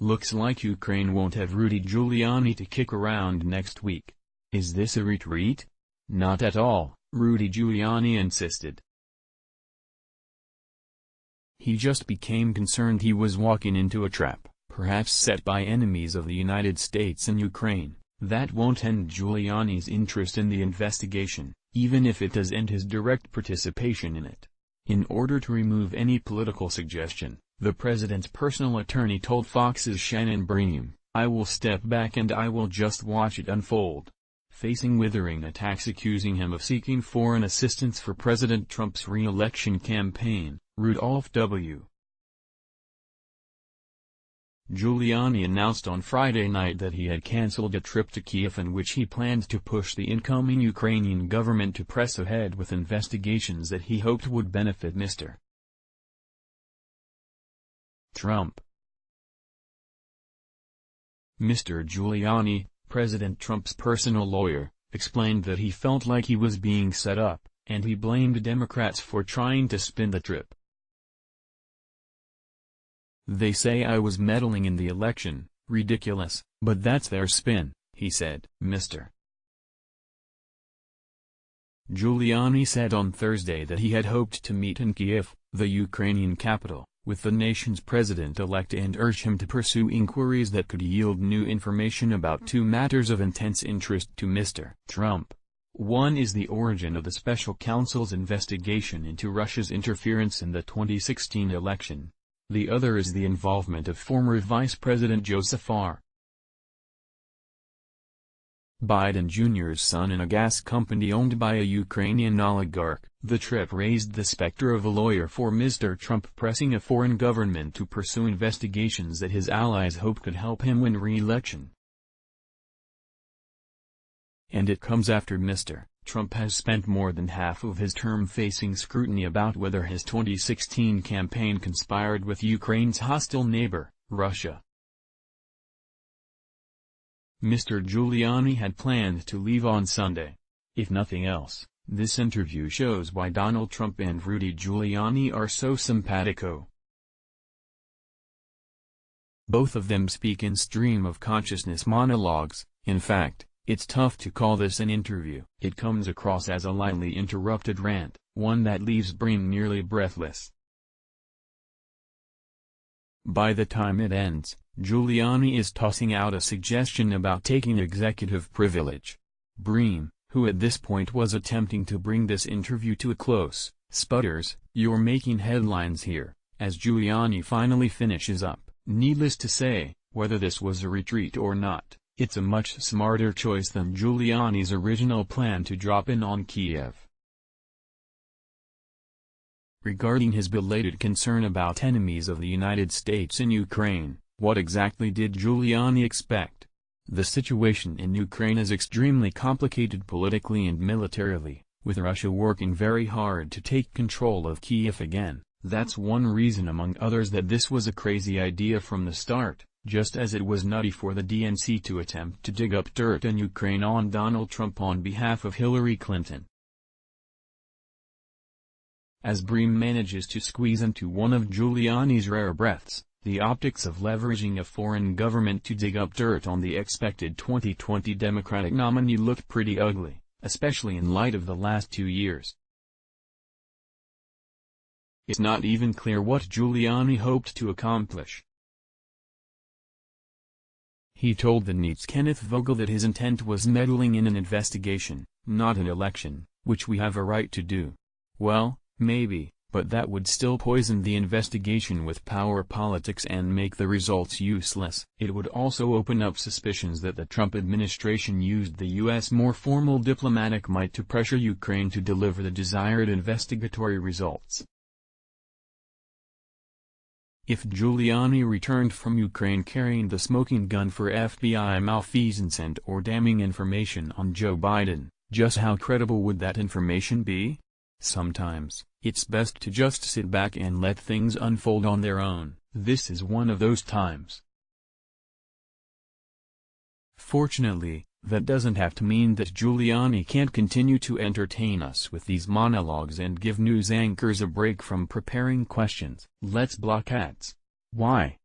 Looks like Ukraine won't have Rudy Giuliani to kick around next week. Is this a retreat? Not at all, Rudy Giuliani insisted. He just became concerned he was walking into a trap, perhaps set by enemies of the United States and Ukraine. That won't end Giuliani's interest in the investigation, even if it does end his direct participation in it. In order to remove any political suggestion, the president's personal attorney told Fox's Shannon Bream, "I will step back and I will just watch it unfold." Facing withering attacks accusing him of seeking foreign assistance for President Trump's re-election campaign, Rudolph W. Giuliani announced on Friday night that he had cancelled a trip to Kiev in which he planned to push the incoming Ukrainian government to press ahead with investigations that he hoped would benefit Mr. Trump. Mr. Giuliani, President Trump's personal lawyer, explained that he felt like he was being set up, and he blamed Democrats for trying to spin the trip. "They say I was meddling in the election, ridiculous, but that's their spin," he said. Mr. Giuliani said on Thursday that he had hoped to meet in Kiev, the Ukrainian capital, with the nation's president-elect and urge him to pursue inquiries that could yield new information about two matters of intense interest to Mr. Trump. One is the origin of the special counsel's investigation into Russia's interference in the 2016 election. The other is the involvement of former Vice President Joseph R. Biden Jr.'s son in a gas company owned by a Ukrainian oligarch. The trip raised the specter of a lawyer for Mr. Trump pressing a foreign government to pursue investigations that his allies hope could help him win re-election. And it comes after Mr. Trump has spent more than half of his term facing scrutiny about whether his 2016 campaign conspired with Ukraine's hostile neighbor, Russia. Mr. Giuliani had planned to leave on Sunday. If nothing else, this interview shows why Donald Trump and Rudy Giuliani are so simpatico. Both of them speak in stream-of-consciousness monologues. In fact, it's tough to call this an interview. It comes across as a lightly interrupted rant, one that leaves Bream nearly breathless. By the time it ends, Giuliani is tossing out a suggestion about taking executive privilege. Bream, who at this point was attempting to bring this interview to a close, sputters, "You're making headlines here," as Giuliani finally finishes up. Needless to say, whether this was a retreat or not, it's a much smarter choice than Giuliani's original plan to drop in on Kiev. Regarding his belated concern about enemies of the United States in Ukraine, what exactly did Giuliani expect? The situation in Ukraine is extremely complicated politically and militarily, with Russia working very hard to take control of Kiev again. That's one reason among others that this was a crazy idea from the start, just as it was nutty for the DNC to attempt to dig up dirt in Ukraine on Donald Trump on behalf of Hillary Clinton. As Bream manages to squeeze into one of Giuliani's rare breaths, the optics of leveraging a foreign government to dig up dirt on the expected 2020 Democratic nominee look pretty ugly, especially in light of the last 2 years. It's not even clear what Giuliani hoped to accomplish. He told the Neat's Kenneth Vogel that his intent was meddling in an investigation, not an election, which we have a right to do. Well, maybe, but that would still poison the investigation with power politics and make the results useless. It would also open up suspicions that the Trump administration used the U.S. more formal diplomatic might to pressure Ukraine to deliver the desired investigatory results. If Giuliani returned from Ukraine carrying the smoking gun for FBI malfeasance and/or damning information on Joe Biden, just how credible would that information be? Sometimes, it's best to just sit back and let things unfold on their own. This is one of those times. Fortunately, that doesn't have to mean that Giuliani can't continue to entertain us with these monologues and give news anchors a break from preparing questions. Let's block ads. Why?